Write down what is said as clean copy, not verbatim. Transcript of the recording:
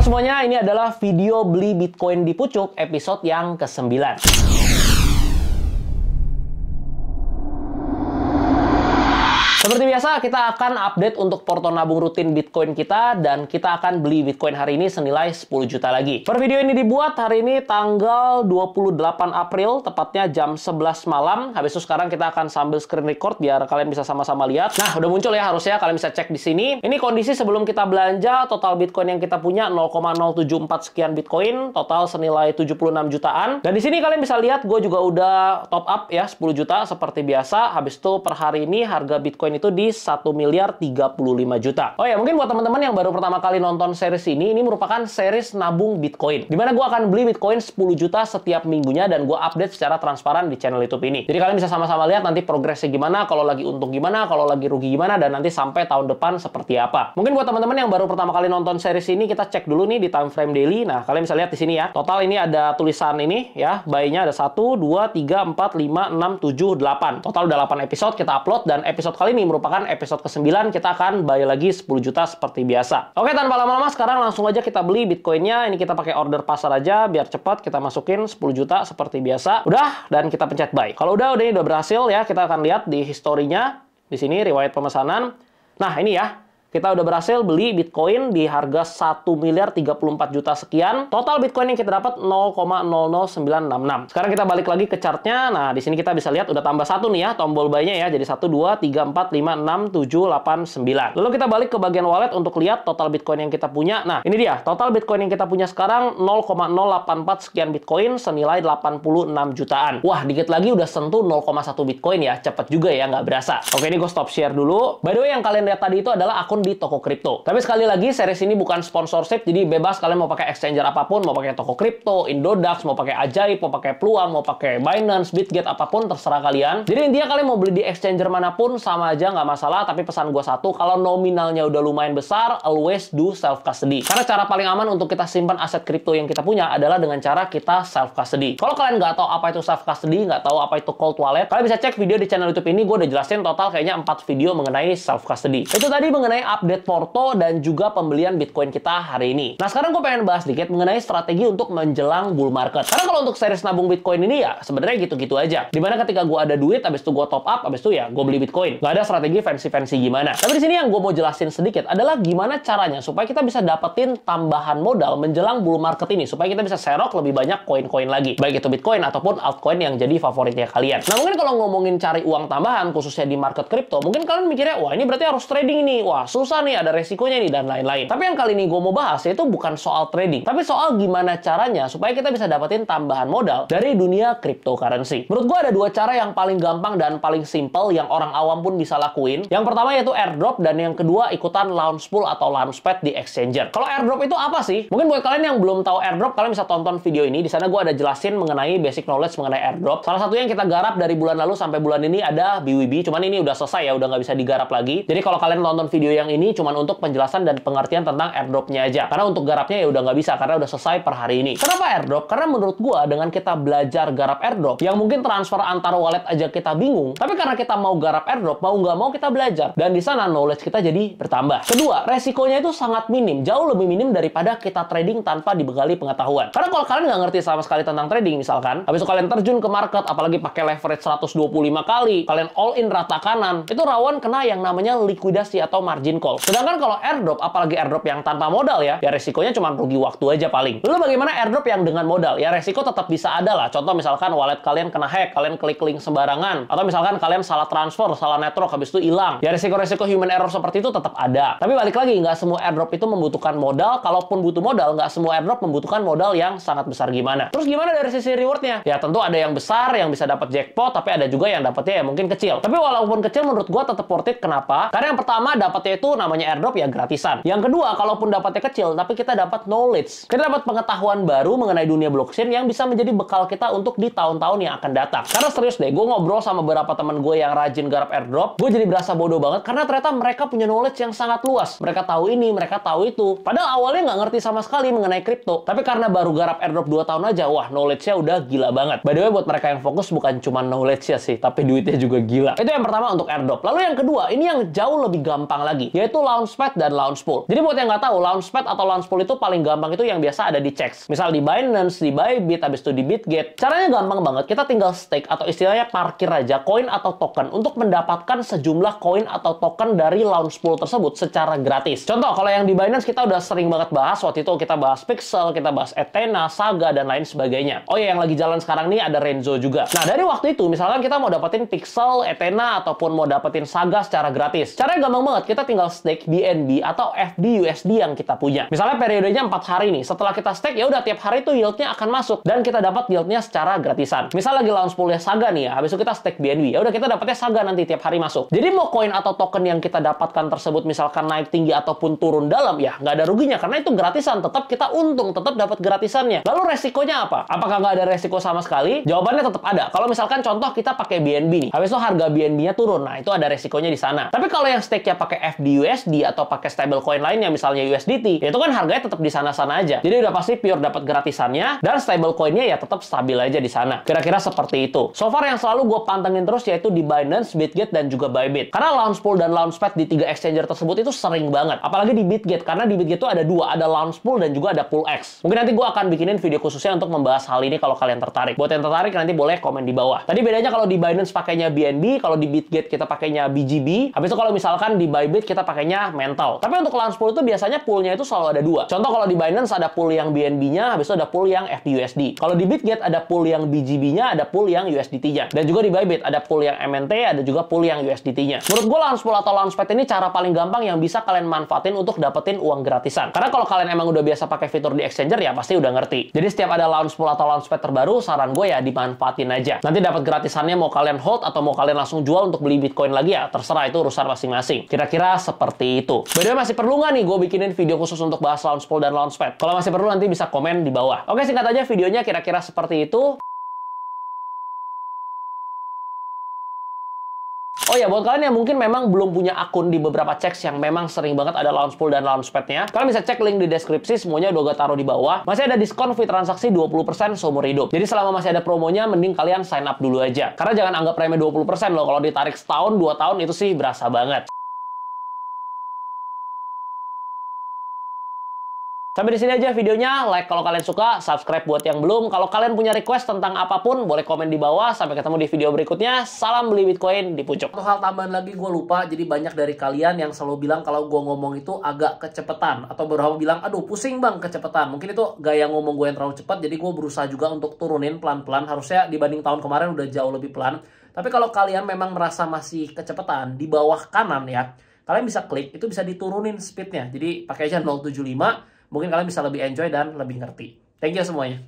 semuanya, ini adalah video beli Bitcoin di Pucuk episode yang ke-9. Seperti biasa, kita akan update untuk porto nabung rutin Bitcoin kita, dan kita akan beli Bitcoin hari ini senilai 10 juta lagi. Per video ini dibuat hari ini tanggal 28 April, tepatnya jam 11 malam. Habis itu sekarang kita akan sambil screen record biar kalian bisa sama-sama lihat. Nah, udah muncul ya harusnya, kalian bisa cek di sini. Ini kondisi sebelum kita belanja, total Bitcoin yang kita punya 0,074 sekian Bitcoin, total senilai 76 jutaan. Dan di sini kalian bisa lihat, gue juga udah top up ya 10 juta seperti biasa. Habis itu per hari ini harga Bitcoin itu di 1 miliar 35 juta. Oh ya, mungkin buat teman-teman yang baru pertama kali nonton series ini merupakan series nabung Bitcoin. Dimana gue akan beli Bitcoin 10 juta setiap minggunya dan gue update secara transparan di channel YouTube ini. Jadi kalian bisa sama-sama lihat nanti progresnya gimana, kalau lagi untung gimana, kalau lagi rugi gimana, dan nanti sampai tahun depan seperti apa. Mungkin buat teman-teman yang baru pertama kali nonton series ini, kita cek dulu nih di time frame daily. Nah, kalian bisa lihat di sini ya. Total ini ada tulisan ini ya, buy-nya ada 1, 2, 3, 4, 5, 6, 7, 8. Total udah 8 episode kita upload, dan episode kali ini merupakan episode ke-9, kita akan buy lagi 10 juta seperti biasa. Oke, tanpa lama-lama sekarang langsung aja kita beli Bitcoinnya. Ini kita pakai order pasar aja biar cepat, kita masukin 10 juta seperti biasa. Udah, dan kita pencet buy. Kalau ini udah berhasil ya, kita akan lihat di historinya. Di sini riwayat pemesanan. Nah, ini ya. Kita udah berhasil beli Bitcoin di harga 1 miliar 34 juta sekian. Total Bitcoin yang kita dapat 0,00966. Sekarang kita balik lagi ke chartnya. Nah, di sini kita bisa lihat udah tambah 1 nih ya, tombol buy-nya ya. Jadi 1, 2, 3, 4, 5, 6, 7, 8, 9. Lalu kita balik ke bagian wallet untuk lihat total Bitcoin yang kita punya. Nah, ini dia. Total Bitcoin yang kita punya sekarang 0,084 sekian Bitcoin senilai 86 jutaan. Wah, dikit lagi udah sentuh 0,1 Bitcoin ya. Cepet juga ya, nggak berasa. Oke, ini gue stop share dulu. By the way, yang kalian lihat tadi itu adalah akun di toko kripto. Tapi sekali lagi, series ini bukan sponsorship, jadi bebas kalian mau pakai exchanger apapun, mau pakai toko kripto, Indodax, mau pakai Ajaib, mau pakai Peluang, mau pakai Binance, Bitget, apapun terserah kalian. Jadi intinya kalian mau beli di exchanger manapun sama aja, nggak masalah. Tapi pesan gue satu, kalau nominalnya udah lumayan besar, always do self custody. Karena cara paling aman untuk kita simpan aset kripto yang kita punya adalah dengan cara kita self custody. Kalau kalian nggak tahu apa itu self custody, nggak tahu apa itu cold wallet, kalian bisa cek video di channel YouTube ini. Gue udah jelasin total kayaknya 4 video mengenai self custody. Itu tadi mengenai update porto dan juga pembelian Bitcoin kita hari ini. Nah, sekarang gue pengen bahas dikit mengenai strategi untuk menjelang bull market. Karena kalau untuk series nabung Bitcoin ini ya sebenarnya gitu-gitu aja. Dimana ketika gue ada duit, habis itu gue top up, habis itu ya gue beli Bitcoin. Nggak ada strategi fancy-fancy gimana. Tapi di sini yang gue mau jelasin sedikit adalah gimana caranya supaya kita bisa dapetin tambahan modal menjelang bull market ini, supaya kita bisa serok lebih banyak koin-koin lagi. Baik itu Bitcoin ataupun altcoin yang jadi favoritnya kalian. Nah, mungkin kalau ngomongin cari uang tambahan, khususnya di market kripto, mungkin kalian mikirnya, wah ini berarti harus trading nih. Wah, susah nih, ada resikonya nih, dan lain-lain. Tapi yang kali ini gue mau bahas itu bukan soal trading, tapi soal gimana caranya supaya kita bisa dapetin tambahan modal dari dunia cryptocurrency. Menurut gue ada 2 cara yang paling gampang dan paling simple yang orang awam pun bisa lakuin. Yang pertama yaitu airdrop, dan yang kedua ikutan launch pool atau launchpad di exchanger. Kalau airdrop itu apa sih? Mungkin buat kalian yang belum tahu airdrop, kalian bisa tonton video ini. Di sana gue ada jelasin mengenai basic knowledge mengenai airdrop. Salah satu yang kita garap dari bulan lalu sampai bulan ini ada BWB, cuman ini udah selesai ya, udah nggak bisa digarap lagi. Jadi kalau kalian nonton video yang ini cuman untuk penjelasan dan pengertian tentang airdropnya aja. Karena untuk garapnya ya udah nggak bisa, karena udah selesai per hari ini. Kenapa airdrop? Karena menurut gua dengan kita belajar garap airdrop, yang mungkin transfer antar wallet aja kita bingung, tapi karena kita mau garap airdrop, mau nggak mau kita belajar. Dan di sana knowledge kita jadi bertambah. Kedua, resikonya itu sangat minim, jauh lebih minim daripada kita trading tanpa dibekali pengetahuan. Karena kalau kalian nggak ngerti sama sekali tentang trading, misalkan, habis itu kalian terjun ke market, apalagi pakai leverage 125 kali, kalian all in rata kanan, itu rawan kena yang namanya likuidasi atau margin call. Sedangkan kalau airdrop, apalagi airdrop yang tanpa modal ya resikonya cuma rugi waktu aja paling. Lalu bagaimana airdrop yang dengan modal? Ya resiko tetap bisa ada lah. Contoh misalkan wallet kalian kena hack, kalian klik link sembarangan, atau misalkan kalian salah transfer, salah network, habis itu hilang. Ya resiko-resiko human error seperti itu tetap ada. Tapi balik lagi, nggak semua airdrop itu membutuhkan modal. Kalaupun butuh modal, nggak semua airdrop membutuhkan modal yang sangat besar gimana. Terus gimana dari sisi rewardnya? Ya tentu ada yang besar, yang bisa dapat jackpot, tapi ada juga yang dapatnya ya mungkin kecil. Tapi walaupun kecil menurut gua tetap worth it. Kenapa? Karena yang pertama dapatnya itu namanya airdrop ya gratisan. Yang kedua, kalaupun dapatnya kecil, tapi kita dapat knowledge. Kita dapat pengetahuan baru mengenai dunia blockchain yang bisa menjadi bekal kita untuk di tahun-tahun yang akan datang. Karena serius deh, gue ngobrol sama beberapa teman gue yang rajin garap airdrop, gue jadi berasa bodoh banget karena ternyata mereka punya knowledge yang sangat luas. Mereka tahu ini, mereka tahu itu. Padahal awalnya nggak ngerti sama sekali mengenai kripto. Tapi karena baru garap airdrop 2 tahun aja, wah knowledge-nya udah gila banget. By the way, buat mereka yang fokus bukan cuma knowledge-nya sih, tapi duitnya juga gila. Itu yang pertama untuk airdrop. Lalu yang kedua, ini yang jauh lebih gampang lagi. yaitu Launchpad dan Launchpool. Jadi buat yang nggak tahu, Launchpad atau Launchpool itu paling gampang itu yang biasa ada di Chex. Misal di Binance, di Bybit, habis itu di Bitget. Caranya gampang banget, kita tinggal stake atau istilahnya parkir aja koin atau token untuk mendapatkan sejumlah koin atau token dari Launchpool tersebut secara gratis. Contoh, kalau yang di Binance kita udah sering banget bahas, waktu itu kita bahas Pixel, kita bahas Ethena, Saga, dan lain sebagainya. Oh ya, yang lagi jalan sekarang nih ada Renzo juga. Nah, dari waktu itu, misalkan kita mau dapetin Pixel, Ethena, ataupun mau dapetin Saga secara gratis. Caranya gampang banget, kita tinggal stake BNB atau FBUSD yang kita punya. Misalnya periodenya 4 hari nih. Setelah kita stake, ya udah tiap hari itu yieldnya akan masuk dan kita dapat yieldnya secara gratisan. Misal lagi Launchpool-nya Saga nih ya, habis itu kita stake BNB. Ya udah kita dapatnya Saga nanti tiap hari masuk. Jadi mau koin atau token yang kita dapatkan tersebut misalkan naik tinggi ataupun turun dalam, ya nggak ada ruginya karena itu gratisan. Tetap kita untung, tetap dapat gratisannya. Lalu resikonya apa? Apakah nggak ada resiko sama sekali? Jawabannya tetap ada. Kalau misalkan contoh kita pakai BNB nih, habis itu harga BNB-nya turun, nah itu ada resikonya di sana. Tapi kalau yang stake-nya pakai FBUSD atau pakai stablecoin lainnya misalnya USDT, ya itu kan harganya tetap di sana-sana aja. Jadi udah pasti pure dapat gratisannya dan stablecoin-nya ya tetap stabil aja di sana. Kira-kira seperti itu. So far yang selalu gue pantengin terus yaitu di Binance, Bitget, dan juga Bybit. Karena Launchpool dan Launchpad di 3 exchanger tersebut itu sering banget. Apalagi di Bitget, karena di Bitget itu ada 2, ada Launchpool dan juga ada PoolX. Mungkin nanti gue akan bikinin video khususnya untuk membahas hal ini kalau kalian tertarik. Buat yang tertarik nanti boleh komen di bawah. Tadi bedanya kalau di Binance pakainya BNB, kalau di Bitget kita pakainya BGB. Habis itu kalau misalkan di Bybit kita pakainya Mental. Tapi untuk Launchpool itu biasanya poolnya itu selalu ada 2. Contoh kalau di Binance ada pool yang BNB-nya, habis itu ada pool yang FBUSD. Kalau di Bitget ada pool yang BGB-nya, ada pool yang USDT-nya. Dan juga di Bybit ada pool yang MNT, ada juga pool yang USDT-nya. Menurut gue Launchpool atau Launchpad ini cara paling gampang yang bisa kalian manfaatin untuk dapetin uang gratisan. Karena kalau kalian emang udah biasa pakai fitur di exchanger ya pasti udah ngerti. Jadi setiap ada Launchpool atau Launchpad terbaru, saran gue ya dimanfaatin aja. Nanti dapat gratisannya mau kalian hold atau mau kalian langsung jual untuk beli Bitcoin lagi ya, terserah itu urusan masing-masing. Kira-kira seperti itu. By the way, masih perlu nggak nih gue bikinin video khusus untuk bahas Launchpool dan Launchpad? Kalau masih perlu nanti bisa komen di bawah. Oke, singkat aja videonya kira-kira seperti itu. Oh ya, buat kalian yang mungkin memang belum punya akun di beberapa Chex yang memang sering banget ada Launchpool dan Launchpad-nya, kalian bisa cek link di deskripsi, semuanya udah gue taruh di bawah. Masih ada diskon fee transaksi 20% seumur hidup. Jadi selama masih ada promonya, mending kalian sign up dulu aja. Karena jangan anggap remeh 20% loh, kalau ditarik setahun, 2 tahun itu sih berasa banget. Sampai di sini aja videonya. Like kalau kalian suka, subscribe buat yang belum. Kalau kalian punya request tentang apapun, boleh komen di bawah. Sampai ketemu di video berikutnya. Salam beli Bitcoin di pucuk. Satu hal tambahan lagi gue lupa. Jadi banyak dari kalian yang selalu bilang kalau gue ngomong itu agak kecepetan. Atau beberapa bilang, aduh pusing bang kecepetan. Mungkin itu gaya ngomong gue yang terlalu cepat. Jadi gue berusaha juga untuk turunin pelan-pelan. Harusnya dibanding tahun kemarin udah jauh lebih pelan. Tapi kalau kalian memang merasa masih kecepetan, di bawah kanan ya, kalian bisa klik, itu bisa diturunin speednya. Jadi pakai aja 075. Mungkin kalian bisa lebih enjoy dan lebih ngerti. Thank you semuanya.